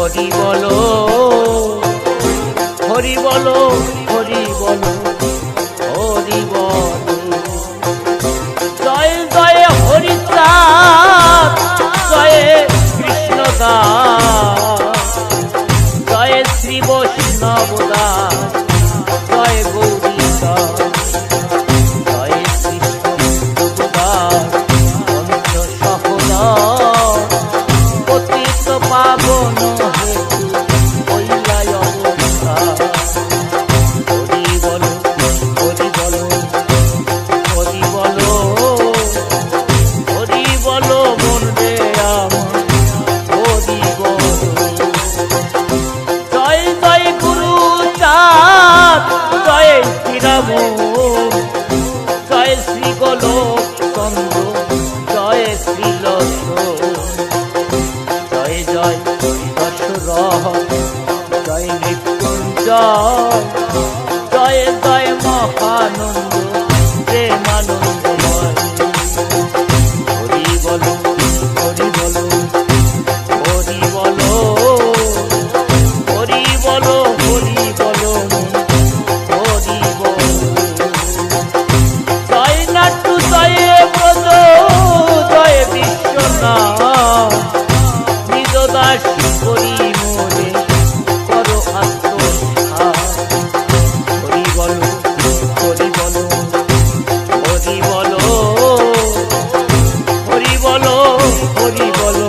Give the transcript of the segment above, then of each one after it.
হরি বলো হরি বলো হরি বলো হরি বলো। জয় জয় হরিচাঁদ জয় কৃষ্ণদাস জয় শ্রী বৈষ্ণব দাস জয় গৌরী দাস জয় কৃষ্ণ দাস পঞ্চ সহদাস পতিত পাবন হেতু হইলাই অবতার। হরি বলো হরি বলো হরি বলো হরি বলো মন রে আমার হরি বলো। জয় জয় গুরু চাঁদ জয় শ্রীরাম জয় শ্রী গোলক চন্দ্র জয় শ্রীলক্ষ জয় জয় দশরথ জয় মৃত্যুঞ্জয় জয় জয় মহানন্দ প্রেমানন্দময়। হরি বলো হরি বলো হরি বলো হরি বলো হরি বলো হরি বলো। জয় নাট্টু জয় ব্রজ জয় বিশ্বনাথ নিজ দাস করি মোরে করো আত্মসাৎ। হরি বলো হরি বলো হরি বলো হরি বলো হরি বলো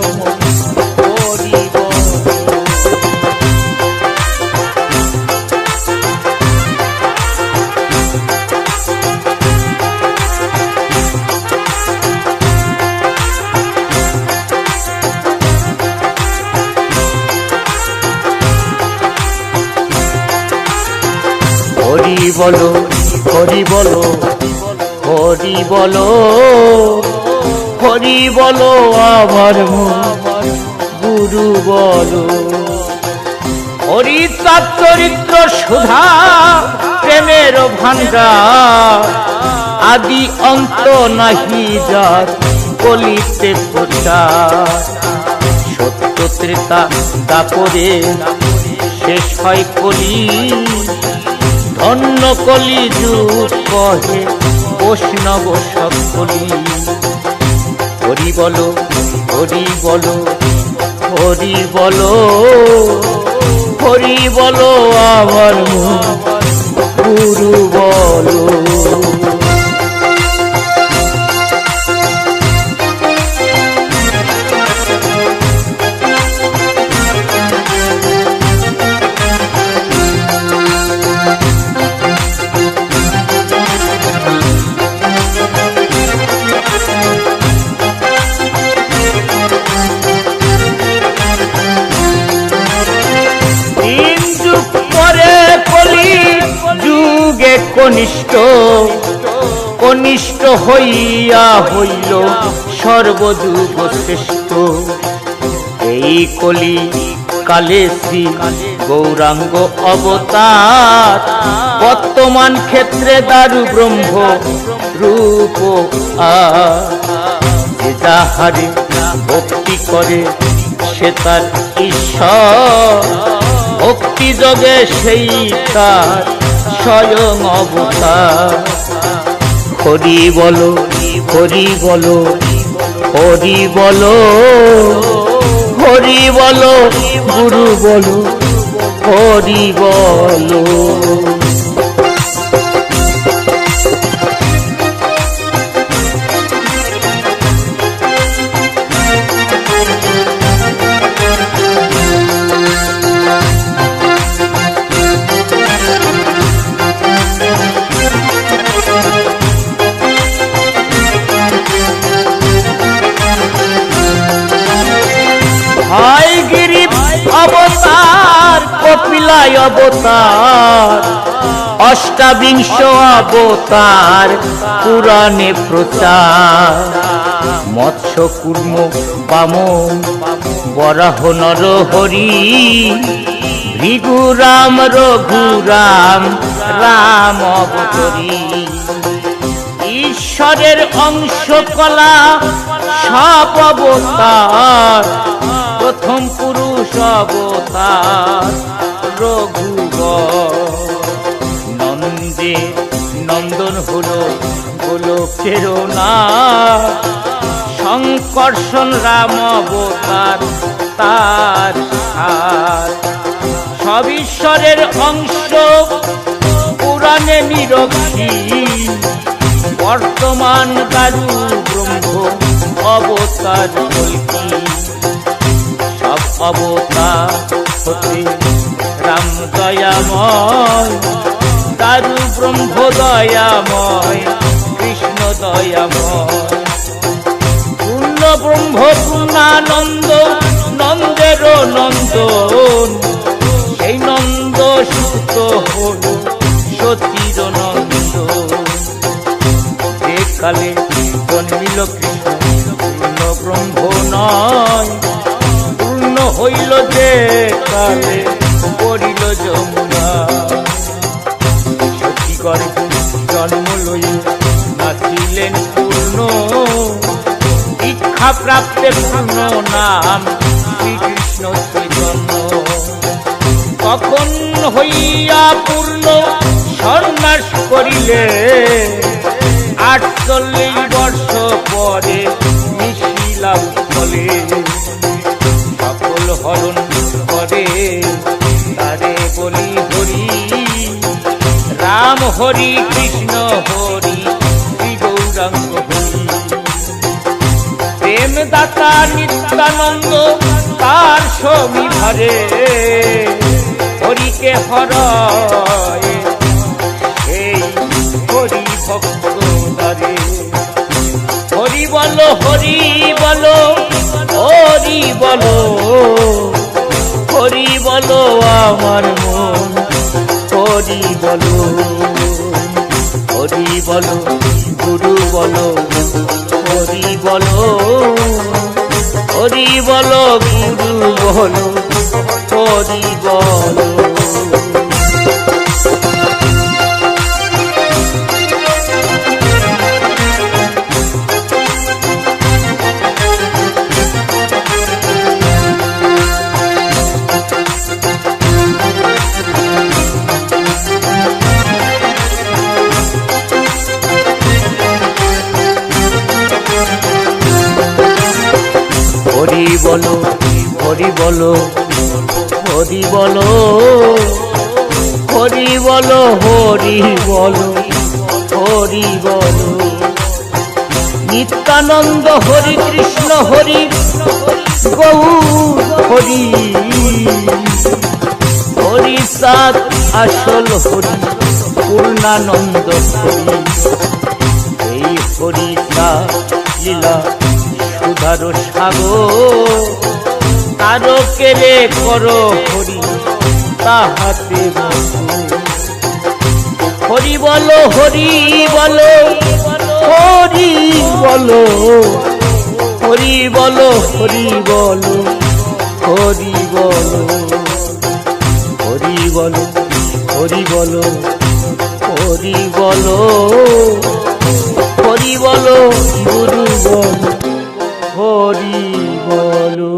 হরি বলো। হরি বলো হরি বলো হরি বলো হরি বলো আমার গুরু বলো। হরিচাঁদ চরিত্র সুধা প্রেমের ভান্ডার আদি অন্ত নাহি যার কলিতে প্রচার। সত্য ত্রেতা দাপরে শেষ হয় কলি ধন্য কলি যুগ কহে বৈষ্ণব সকলি। হরি বলো হরি বলো হরি বলো হরি বলো আমার গুরু বলো। কনিষ্ঠ কনিষ্ঠ হইয়া হইল সর্বযুগ শ্রেষ্ঠ। এই কলি কালে শ্রী গৌরাঙ্গ অবতার বর্তমান ক্ষেত্রে দারু ব্রহ্ম রূপ যে যাহারে ভক্তি করে সে তার ঈশ্বর ভক্তি যোগে সেই তার স্বয়ং অবতার। হরি বলো হরি বলো হরি বলো হরি বলো গুরু বলো হরি বলো। অবতার কপিলায় অবতার অষ্টাবিংশ অবতার পুরাণে প্রচার। মৎস্য কুর্ম বামন বরাহ নরহরি ভৃগুরাম রঘুরাম রাম অবতরী। ঈশ্বরের অংশ কলা সব অবতার প্রথম পুরুষ অবতার রঘুবর। নন্দে নন্দন হলো গোলকের নাথ, সংকর্ষণ রাম অবতার তার হাত। সব ঈশ্বরের অংশ পুরাণে নিরক্ষী, বর্তমান দারু ব্রহ্ম অবতার কল্কি। সব অবতার হতে রাম দয়াময়, দারু ব্রহ্ম দয়াময়, কৃষ্ণ দয়াময়। পূর্ণ ব্রহ্ম পূর্ণানন্দ, নন্দের নন্দন, সেই নন্দ সুত হল সতীর নন্দ। যে কালে জন্মিল কৃষ্ণ পূর্ণ ব্রহ্ম নয়, পূর্ণ হইল যে কালে পড়িল যমুনা। সতী গর্ভে জন্ম লই নাচিলেন পূর্ণ, দীক্ষা প্রাপ্তে পূর্ণ নাম শ্রীকৃষ্ণ চৈতন্য। তখন হইয়া পূর্ণ সন্ন্যাস করিলে, 48 বর্ষ পরে মিশিলা উৎকলে। সকল হরণ করে তারে বলি হরি, রাম হরি কৃষ্ণ হরি শ্রী গৌরাঙ্গ হরি। প্রেম দাতা নিত্যানন্দ তার সমীধরে, হরিকে হরয় এই হরি ভক্ত দ্বারে। হরি বলো হরি বলো হরি বলো, হরি বলো আমার মন হরি বলো। হরি বলো গুরু বলো হরি বলো, হরি বলো গুরু বলো হরি বলো। হরি বলো হরি বলো হরি বলো, হরি বলো হরি বলো হরি বলো। নিত্যানন্দ হরি কৃষ্ণ হরি গৌর হরি, হরি সাত আসল হরি পূর্ণানন্দ হরি। এই হরি সাত লীলা সুধার সাগর, তারকেরে করো হরি তাহাতে হরি বলো হরি বলো হরি বলো, হরি বলো হরি বলো হরি বলো। হরি বলো হরি বলো হরি বলো, হরি বলো গুরু বলো হরি বলো।